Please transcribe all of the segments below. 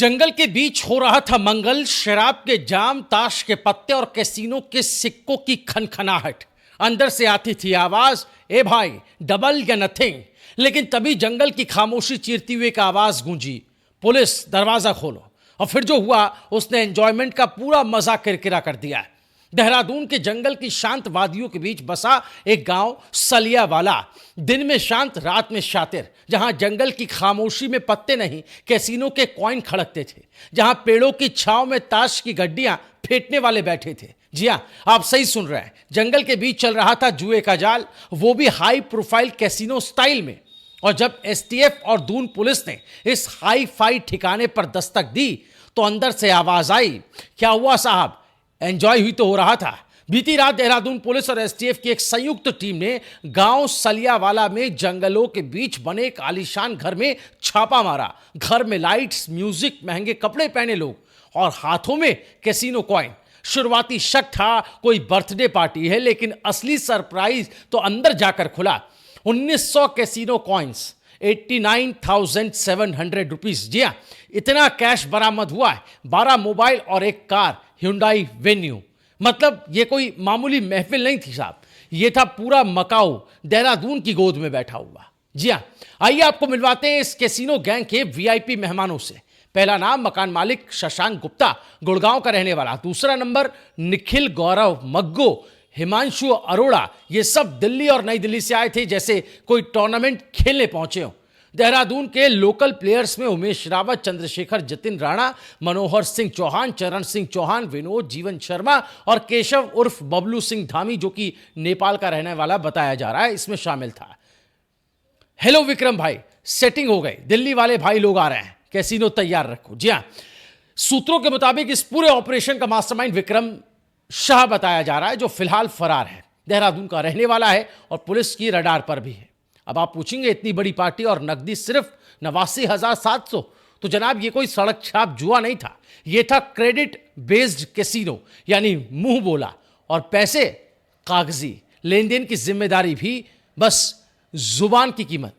जंगल के बीच हो रहा था मंगल। शराब के जाम, ताश के पत्ते और कैसीनो के सिक्कों की खनखनाहट। अंदर से आती थी आवाज, ए भाई डबल या नथिंग। लेकिन तभी जंगल की खामोशी चीरती हुई एक आवाज गूंजी, पुलिस दरवाजा खोलो। और फिर जो हुआ उसने एंजॉयमेंट का पूरा मजा किरकिरा कर दिया। देहरादून के जंगल की शांत वादियों के बीच बसा एक गांव सलियावाला, दिन में शांत रात में शातिर, जहां जंगल की खामोशी में पत्ते नहीं कैसीनो के कॉइन खड़कते थे, जहां पेड़ों की छांव में ताश की गड्डियां फेंटने वाले बैठे थे। जी हां, आप सही सुन रहे हैं, जंगल के बीच चल रहा था जुए का जाल, वो भी हाई प्रोफाइल कैसीनो स्टाइल में। और जब एसटीएफ और दून पुलिस ने इस हाई फाई ठिकाने पर दस्तक दी तो अंदर से आवाज आई, क्या हुआ साहब, एंजॉय हुई तो हो रहा था। बीती रात देहरादून पुलिस और एसटीएफ की एक संयुक्त टीम ने गांव सलियावाला में जंगलों के बीच बने एक आलीशान घर में छापा मारा। घर में लाइट्स, म्यूजिक, महंगे कपड़े पहने लोग और हाथों में कैसीनो कॉइन। शुरुआती शक था कोई बर्थडे पार्टी है, लेकिन असली सरप्राइज तो अंदर जाकर खुला। 1900 कैसीनो कॉइन्स, 89,700 रुपीज। जी हाँ, इतना कैश बरामद हुआ है। 12 मोबाइल और एक कार Hyundai Venue। मतलब ये कोई मामूली महफिल नहीं थी साहब, ये था पूरा मकाऊ देहरादून की गोद में बैठा हुआ। जी हाँ, आइए आपको मिलवाते हैं इस कैसीनो गैंग के वीआईपी मेहमानों से। पहला नाम मकान मालिक शशांक गुप्ता, गुड़गांव का रहने वाला। दूसरा नंबर निखिल गौरव मग्गो, हिमांशु अरोड़ा। ये सब दिल्ली और नई दिल्ली से आए थे, जैसे कोई टूर्नामेंट खेलने पहुंचे हो। देहरादून के लोकल प्लेयर्स में उमेश रावत, चंद्रशेखर जतिन राणा, मनोहर सिंह चौहान, चरण सिंह चौहान, विनोद जीवन शर्मा और केशव उर्फ बबलू सिंह धामी, जो कि नेपाल का रहने वाला बताया जा रहा है, इसमें शामिल था। हेलो विक्रम भाई, सेटिंग हो गई, दिल्ली वाले भाई लोग आ रहे हैं, कैसीनो तैयार रखो। जी हाँ, सूत्रों के मुताबिक इस पूरे ऑपरेशन का मास्टरमाइंड विक्रम शाह बताया जा रहा है, जो फिलहाल फरार है, देहरादून का रहने वाला है और पुलिस की रडार पर भी है। अब आप पूछेंगे, इतनी बड़ी पार्टी और नकदी सिर्फ 89,700, तो जनाब ये कोई सड़क छाप जुआ नहीं था, ये था क्रेडिट बेस्ड कैसीनो, यानी मुंह बोला और पैसे कागजी, लेन देन की जिम्मेदारी भी बस जुबान की कीमत।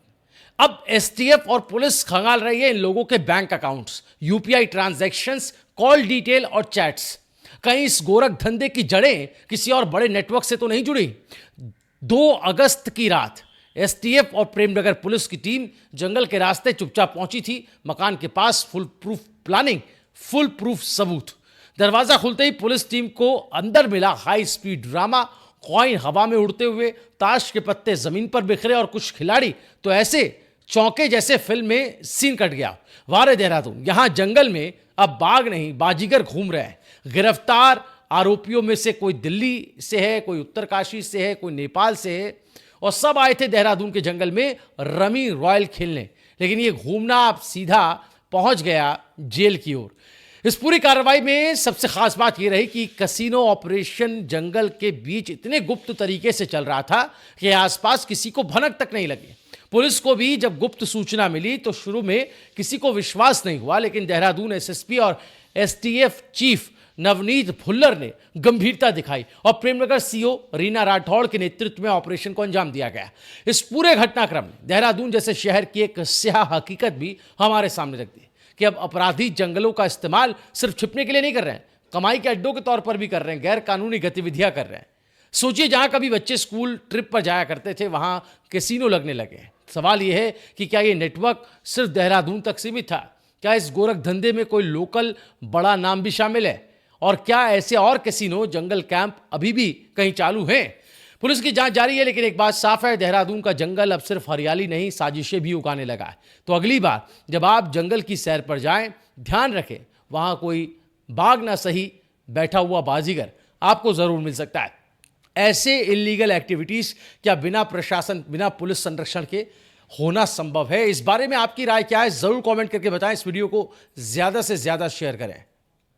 अब एसटीएफ और पुलिस खंगाल रही है इन लोगों के bank accounts, UPI transactions, call detail और चैट्स। कहीं इस गोरख धंधे की जड़ें किसी और बड़े नेटवर्क से तो नहीं जुड़ी। 2 अगस्त की रात एसटीएफ और प्रेमनगर पुलिस की टीम जंगल के रास्ते चुपचाप पहुंची थी। मकान के पास full proof planning, full proof सबूत। दरवाजा खुलते ही पुलिस टीम को अंदर मिला हाई स्पीड ड्रामा, कॉइन हवा में उड़ते हुए, ताश के पत्ते जमीन पर बिखरे और कुछ खिलाड़ी तो ऐसे चौंके जैसे फिल्म में सीन कट गया। वारे देहरादून, यहां जंगल में अब बाघ नहीं बाजीगर घूम रहे हैं। गिरफ्तार आरोपियों में से कोई दिल्ली से है, कोई उत्तरकाशी से है, कोई नेपाल से है, और सब आए थे देहरादून के जंगल में रमी रॉयल खेलने। लेकिन ये घूमना अब सीधा पहुंच गया जेल की ओर। इस पूरी कार्रवाई में सबसे खास बात यह रही कि कैसीनो ऑपरेशन जंगल के बीच इतने गुप्त तरीके से चल रहा था कि आसपास किसी को भनक तक नहीं लगी। पुलिस को भी जब गुप्त सूचना मिली तो शुरू में किसी को विश्वास नहीं हुआ, लेकिन देहरादून एसएसपी और एसटीएफ चीफ नवनीत भुल्लर ने गंभीरता दिखाई और प्रेमनगर सीओ रीना राठौड़ के नेतृत्व में ऑपरेशन को अंजाम दिया गया। इस पूरे घटनाक्रम में देहरादून जैसे शहर की एक स्याह हकीकत भी हमारे सामने रख दी कि अब अपराधी जंगलों का इस्तेमाल सिर्फ छिपने के लिए नहीं कर रहे हैं, कमाई के अड्डों के तौर पर भी कर रहे हैं, गैर कानूनी गतिविधियां कर रहे हैं। सोचिए, जहां कभी बच्चे स्कूल ट्रिप पर जाया करते थे वहां कैसीनो लगने लगे। सवाल यह है कि क्या ये नेटवर्क सिर्फ देहरादून तक सीमित था? क्या इस गोरख धंधे में कोई लोकल बड़ा नाम भी शामिल है? और क्या ऐसे और कैसीनो, जंगल कैंप अभी भी कहीं चालू हैं? पुलिस की जांच जारी है, लेकिन एक बात साफ है, देहरादून का जंगल अब सिर्फ हरियाली नहीं, साजिशें भी उगाने लगा है। तो अगली बार जब आप जंगल की सैर पर जाएं, ध्यान रखें वहां कोई बाघ ना सही बैठा हुआ बाजीगर आपको जरूर मिल सकता है। ऐसे इलीगल एक्टिविटीज क्या बिना प्रशासन, बिना पुलिस संरक्षण के होना संभव है? इस बारे में आपकी राय क्या है? जरूर कमेंट करके बताएं। इस वीडियो को ज्यादा से ज्यादा शेयर करें।